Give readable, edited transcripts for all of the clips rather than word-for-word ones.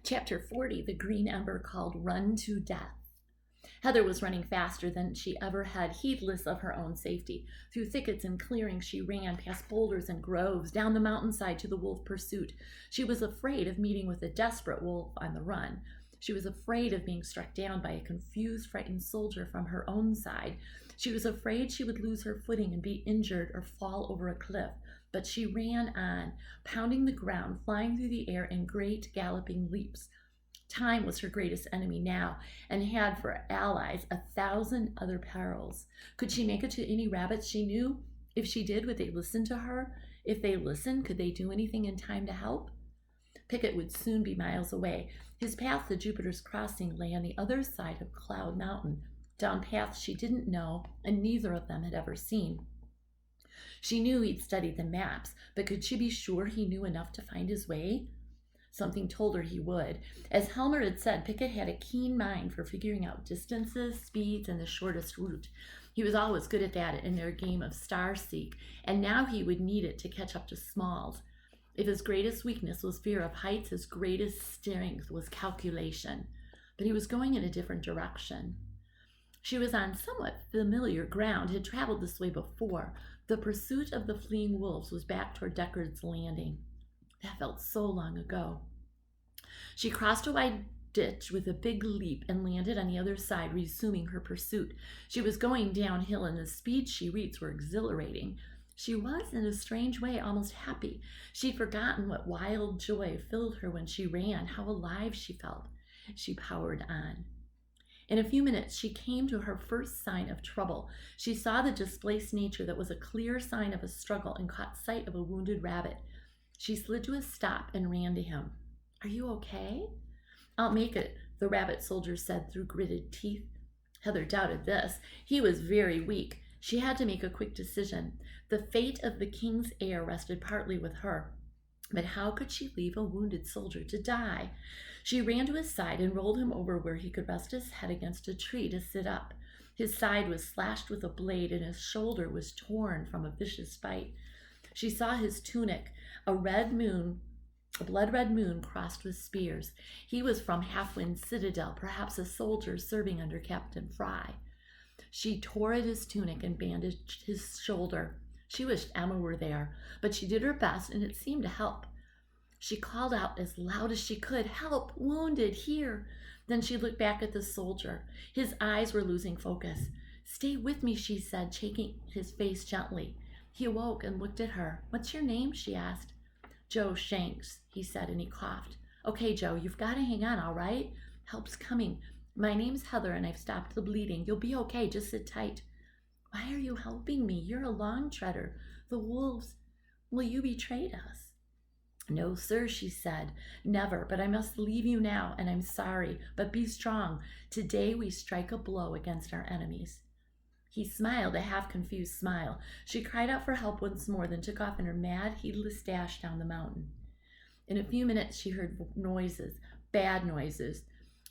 Chapter 40, The Green Ember, called Run to Death. Heather was running faster than she ever had, heedless of her own safety. Through thickets and clearings she ran, past boulders and groves, down the mountainside to the wolf pursuit. She was afraid of meeting with a desperate wolf on the run. She was afraid of being struck down by a confused, frightened soldier from her own side. She was afraid she would lose her footing and be injured or fall over a cliff. But she ran on, pounding the ground, flying through the air in great galloping leaps. Time was her greatest enemy now, and had for allies 1,000 other perils. Could she make it to any rabbits she knew? If she did, would they listen to her? If they listened, could they do anything in time to help? Pickett would soon be miles away. His path to Jupiter's Crossing lay on the other side of Cloud Mountain, down paths she didn't know and neither of them had ever seen. She knew he'd studied the maps, but could she be sure he knew enough to find his way? Something told her he would. As Helmer had said, Pickett had a keen mind for figuring out distances, speeds, and the shortest route. He was always good at that in their game of star seek, and now he would need it to catch up to Smalls. If his greatest weakness was fear of heights, his greatest strength was calculation. But he was going in a different direction. She was on somewhat familiar ground, had traveled this way before. The pursuit of the fleeing wolves was back toward Deckard's Landing. That felt so long ago. She crossed a wide ditch with a big leap and landed on the other side, resuming her pursuit. She was going downhill, and the speeds she reached were exhilarating. She was, in a strange way, almost happy. She'd forgotten what wild joy filled her when she ran, how alive she felt. She powered on. In a few minutes, she came to her first sign of trouble. She saw the displaced nature that was a clear sign of a struggle and caught sight of a wounded rabbit. She slid to a stop and ran to him. "Are you okay?" "I'll make it," the rabbit soldier said through gritted teeth. Heather doubted this. He was very weak. She had to make a quick decision. The fate of the king's heir rested partly with her. But how could she leave a wounded soldier to die? She ran to his side and rolled him over where he could rest his head against a tree to sit up. His side was slashed with a blade, and his shoulder was torn from a vicious bite. She saw his tunic, a blood-red moon crossed with spears. He was from Halfwind Citadel, perhaps a soldier serving under Captain Fry. She tore at his tunic and bandaged his shoulder. She wished Emma were there, but she did her best, and it seemed to help. She called out as loud as she could, "Help! Wounded! Here!" Then she looked back at the soldier. His eyes were losing focus. "Stay with me," she said, shaking his face gently. He awoke and looked at her. "What's your name?" she asked. "Joe Shanks," he said, and he coughed. "Okay, Joe, you've got to hang on, all right? Help's coming. My name's Heather, and I've stopped the bleeding. You'll be okay. Just sit tight." "Why are you helping me? You're a long treader. The wolves. Well, you betrayed us." "No, sir," she said. "Never. But I must leave you now, and I'm sorry. But be strong. Today we strike a blow against our enemies." He smiled, a half-confused smile. She cried out for help once more, then took off in her mad, heedless dash down the mountain. In a few minutes she heard noises, bad noises.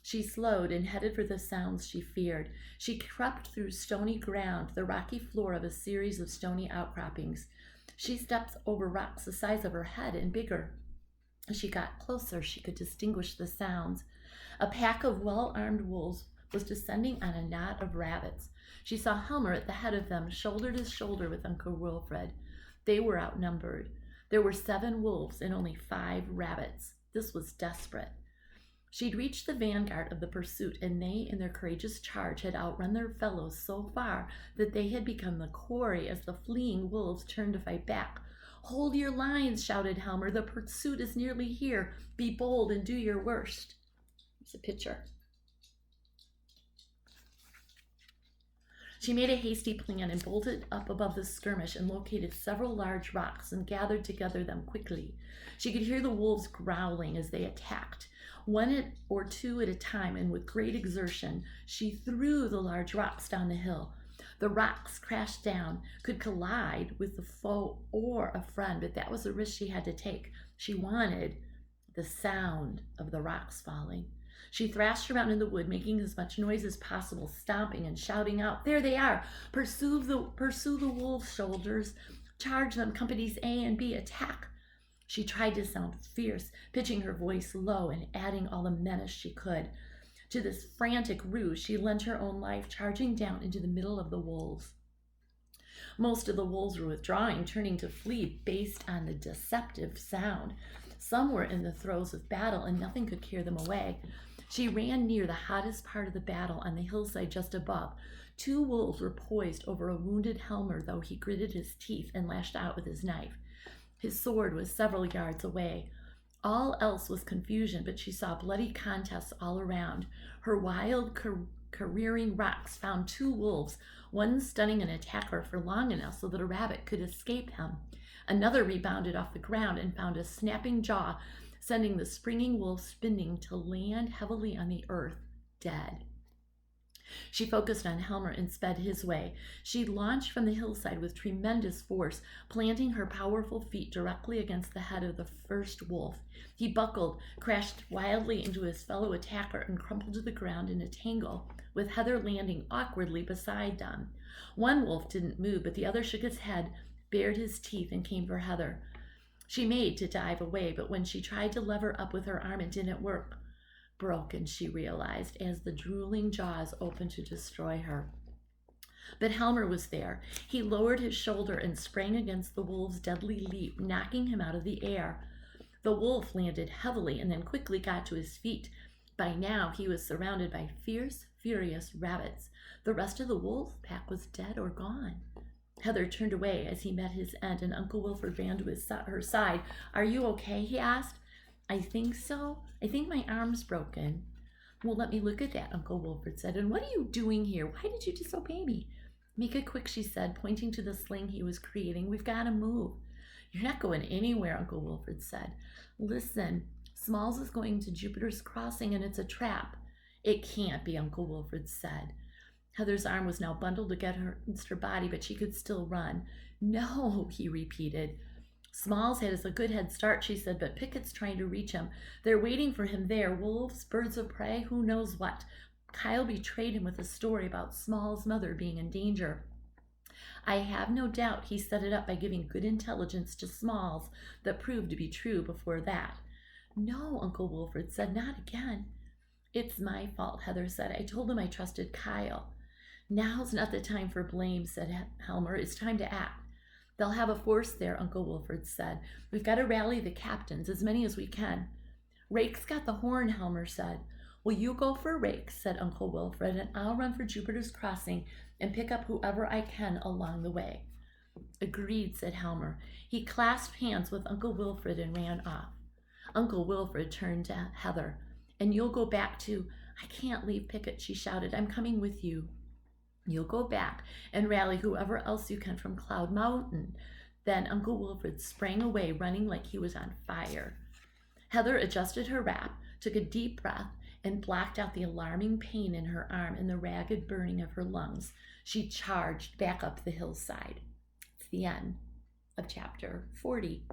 She slowed and headed for the sounds she feared. She crept through stony ground, the rocky floor of a series of stony outcroppings. She stepped over rocks the size of her head and bigger. As she got closer, she could distinguish the sounds. A pack of well-armed wolves was descending on a knot of rabbits. She saw Helmer at the head of them, shoulder to shoulder with Uncle Wilfred. They were outnumbered. There were 7 wolves and only 5 rabbits. This was desperate. She'd reached the vanguard of the pursuit, and they, in their courageous charge, had outrun their fellows so far that they had become the quarry as the fleeing wolves turned to fight back. "Hold your lines," shouted Helmer. "The pursuit is nearly here. Be bold and do your worst." It's a picture. She made a hasty plan and bolted up above the skirmish and located several large rocks and gathered together them quickly. She could hear the wolves growling as they attacked. 1 or 2 at a time, and with great exertion, she threw the large rocks down the hill. The rocks crashed down, could collide with the foe or a friend, but that was a risk she had to take. She wanted the sound of the rocks falling. She thrashed around in the wood, making as much noise as possible, stomping and shouting out, "There they are! Pursue the wolves, soldiers! Charge them, companies A and B! Attack!" She tried to sound fierce, pitching her voice low and adding all the menace she could. To this frantic ruse, she lent her own life, charging down into the middle of the wolves. Most of the wolves were withdrawing, turning to flee based on the deceptive sound. Some were in the throes of battle, and nothing could carry them away. She ran near the hottest part of the battle on the hillside just above. 2 wolves were poised over a wounded Helmer, though he gritted his teeth and lashed out with his knife. His sword was several yards away. All else was confusion, but she saw bloody contests all around. Her wild, careering rocks found 2 wolves, one stunning an attacker for long enough so that a rabbit could escape him. Another rebounded off the ground and found a snapping jaw, sending the springing wolf spinning to land heavily on the earth, dead. She focused on Helmer and sped his way. She launched from the hillside with tremendous force, planting her powerful feet directly against the head of the first wolf. He buckled, crashed wildly into his fellow attacker, and crumpled to the ground in a tangle, with Heather landing awkwardly beside them. One wolf didn't move, but the other shook his head, bared his teeth, and came for Heather. She made to dive away, but when she tried to lever up with her arm, it didn't work. Broken, she realized, as the drooling jaws opened to destroy her. But Helmer was there. He lowered his shoulder and sprang against the wolf's deadly leap, knocking him out of the air. The wolf landed heavily and then quickly got to his feet. By now, he was surrounded by fierce, furious rabbits. The rest of the wolf pack was dead or gone. Heather turned away as he met his end, and Uncle Wilfred ran to her side. "Are you okay?" he asked. "I think so. I think my arm's broken." "Well, let me look at that," Uncle Wilfred said. "And what are you doing here? Why did you disobey me?" "Make it quick," she said, pointing to the sling he was creating. "We've got to move." "You're not going anywhere," Uncle Wilfred said. "Listen, Smalls is going to Jupiter's Crossing, and it's a trap." "It can't be," Uncle Wilfred said. Heather's arm was now bundled against her body, but she could still run. "No," he repeated. "Smalls has a good head start," she said, "but Pickett's trying to reach him. They're waiting for him there. Wolves, birds of prey, who knows what. Kyle betrayed him with a story about Smalls' mother being in danger. I have no doubt he set it up by giving good intelligence to Smalls that proved to be true before that." "No," Uncle Wilfred said, "not again." "It's my fault," Heather said. "I told him I trusted Kyle." "Now's not the time for blame," said Helmer. "It's time to act." "They'll have a force there," Uncle Wilfred said. "We've got to rally the captains, as many as we can." "Rake's got the horn," Helmer said. "Well, you go for Rake," said Uncle Wilfred, "and I'll run for Jupiter's Crossing and pick up whoever I can along the way." "Agreed," said Helmer. He clasped hands with Uncle Wilfred and ran off. Uncle Wilfred turned to Heather. "And you'll go back to—" "I can't leave Pickett," she shouted. "I'm coming with you." "You'll go back and rally whoever else you can from Cloud Mountain." Then Uncle Wilfred sprang away, running like he was on fire. Heather adjusted her wrap, took a deep breath, and blocked out the alarming pain in her arm and the ragged burning of her lungs. She charged back up the hillside. It's the end of chapter 40.